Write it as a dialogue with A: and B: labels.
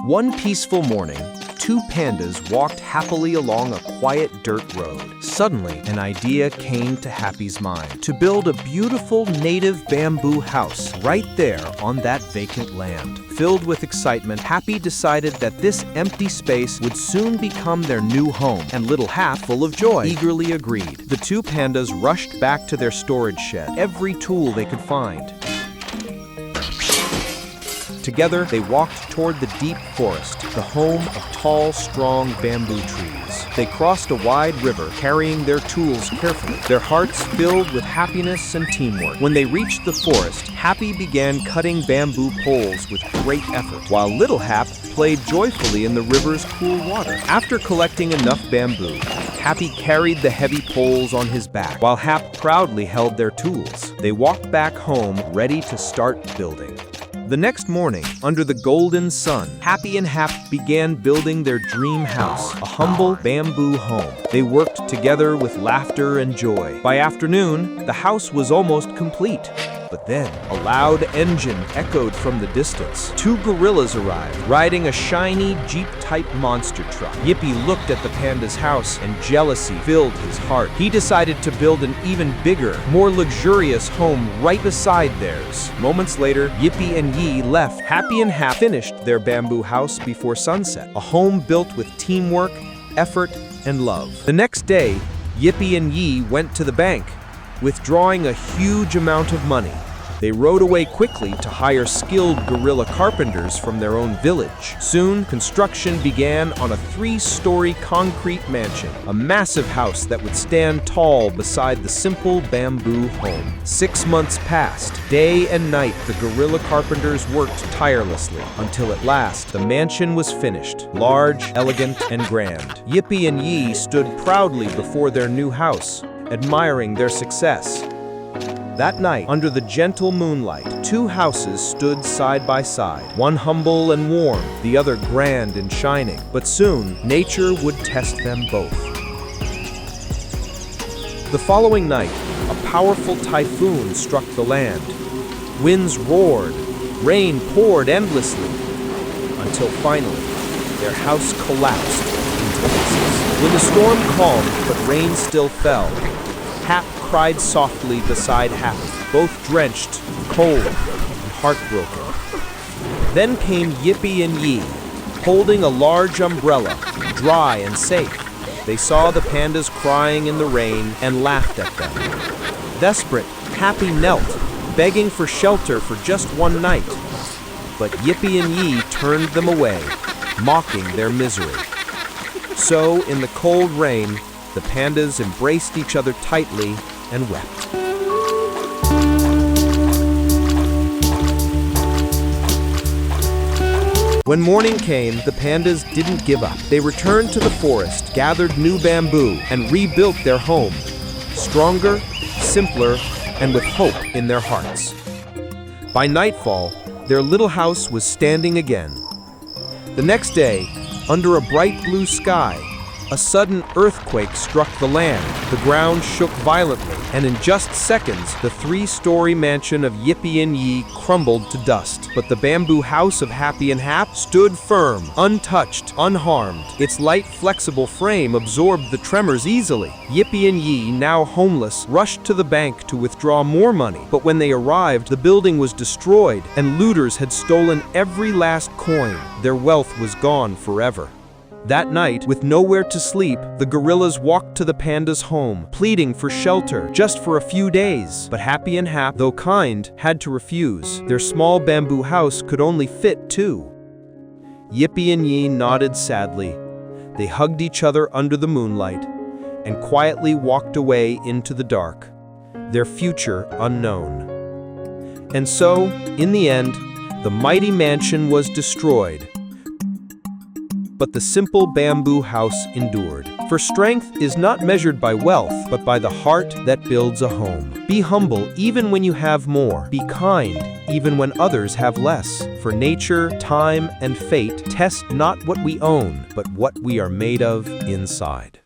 A: One peaceful morning, two pandas walked happily along a quiet dirt road. Suddenly, an idea came to Happy's mind to build a beautiful native bamboo house right there on that vacant land. Filled with excitement, Happy decided that this empty space would soon become their new home, and Little Hap, full of joy, eagerly agreed. The two pandas rushed back to their storage shed, every tool they could find. Together, they walked toward the deep forest, the home of tall, strong bamboo trees. They crossed a wide river, carrying their tools carefully, their hearts filled with happiness and teamwork. When they reached the forest, Happy began cutting bamboo poles with great effort, while Little Hap played joyfully in the river's cool water. After collecting enough bamboo, Happy carried the heavy poles on his back, while Hap proudly held their tools. They walked back home, ready to start building. The next morning, under the golden sun, Happy and Hap began building their dream house, a humble bamboo home. They worked together with laughter and joy. By afternoon, the house was almost complete. But then, a loud engine echoed from the distance. Two gorillas arrived, riding a shiny Jeep-type monster truck. Yippee looked at the panda's house, and jealousy filled his heart. He decided to build an even bigger, more luxurious home right beside theirs. Moments later, Yippee and Yee left. Happy and Hap finished their bamboo house before sunset, a home built with teamwork, effort, and love. The next day, Yippee and Yee went to the bank, withdrawing a huge amount of money. They rode away quickly to hire skilled gorilla carpenters from their own village. Soon, construction began on a 3-story concrete mansion, a massive house that would stand tall beside the simple bamboo home. 6 months passed. Day and night, the gorilla carpenters worked tirelessly, until at last, the mansion was finished, large, elegant, and grand. Yippee and Yee stood proudly before their new house, admiring their success. That night, under the gentle moonlight, two houses stood side by side, one humble and warm, the other grand and shining. But soon, nature would test them both. The following night, a powerful typhoon struck the land. Winds roared, rain poured endlessly, until finally, their house collapsed into pieces. When the storm calmed, but rain still fell, Hap cried softly beside Happy, both drenched, cold, and heartbroken. Then came Yippee and Yee, holding a large umbrella, dry and safe. They saw the pandas crying in the rain and laughed at them. Desperate, Happy knelt, begging for shelter for just one night. But Yippee and Yee turned them away, mocking their misery. So, in the cold rain, the pandas embraced each other tightly and wept. When morning came, the pandas didn't give up. They returned to the forest, gathered new bamboo, and rebuilt their home, stronger, simpler, and with hope in their hearts. By nightfall, their little house was standing again. The next day, under a bright blue sky, a sudden earthquake struck the land. The ground shook violently, and in just seconds, the 3-story mansion of Yippee and Yee crumbled to dust. But the bamboo house of Happy and Hap stood firm, untouched, unharmed. Its light, flexible frame absorbed the tremors easily. Yippee and Yee, now homeless, rushed to the bank to withdraw more money. But when they arrived, the building was destroyed, and looters had stolen every last coin. Their wealth was gone forever. That night, with nowhere to sleep, the gorillas walked to the pandas' home, pleading for shelter, just for a few days. But Happy and Hap, though kind, had to refuse. Their small bamboo house could only fit two. Yippee and Yee nodded sadly. They hugged each other under the moonlight, and quietly walked away into the dark, their future unknown. And so, in the end, the mighty mansion was destroyed. But the simple bamboo house endured. For strength is not measured by wealth, but by the heart that builds a home. Be humble even when you have more. Be kind even when others have less. For nature, time, and fate test not what we own, but what we are made of inside.